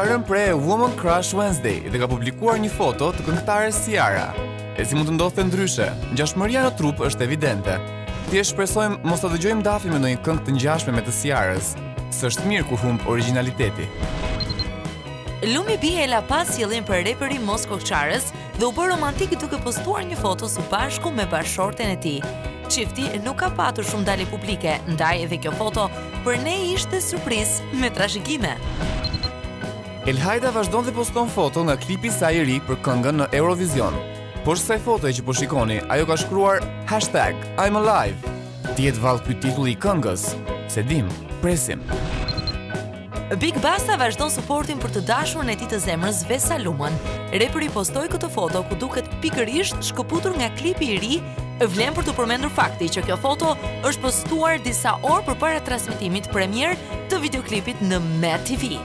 ka rënë pre Woman Crush Wednesday dhe ka publikuar një foto të këngëtares Ciara. E si mund të ndodhte ndryshe, ngjashmëria në trup është evidente. Thjesht shpresojmë mos ta dëgjojmë Dafi me ndonjë këngë të ngjashme me të Ciarës. S'është mirë kur humb origjinaliteti. Lumi B e la pas sjellin për reperi Mos Kokçarës dhe u bë romantik duke postuar një foto së bashku me bashorten e tij. Çifti nuk ka patur shumë dalje publike, ndaj edhe kjo foto për ne ishte surprizë me trashëgime. Elhajda vazhdon dhe poston foto nga klipi i saj i ri për këngën në Eurovision. Poshtë kësaj fotoje që po shikoni, ajo ka shkruar #I'm alive. Dihet vallë ky titulli i këngës. Se dim, presim. Big Basta vazhdon suportin për të dashurën e tij të zemrës Vesa Lumën. Reperi postoi këtë foto ku duket pikërisht shkëputur nga klipi i ri. Vlen për të përmendur fakti që kjo foto është postuar disa orë përpara transmetimit premier të videoklipit në Met TV.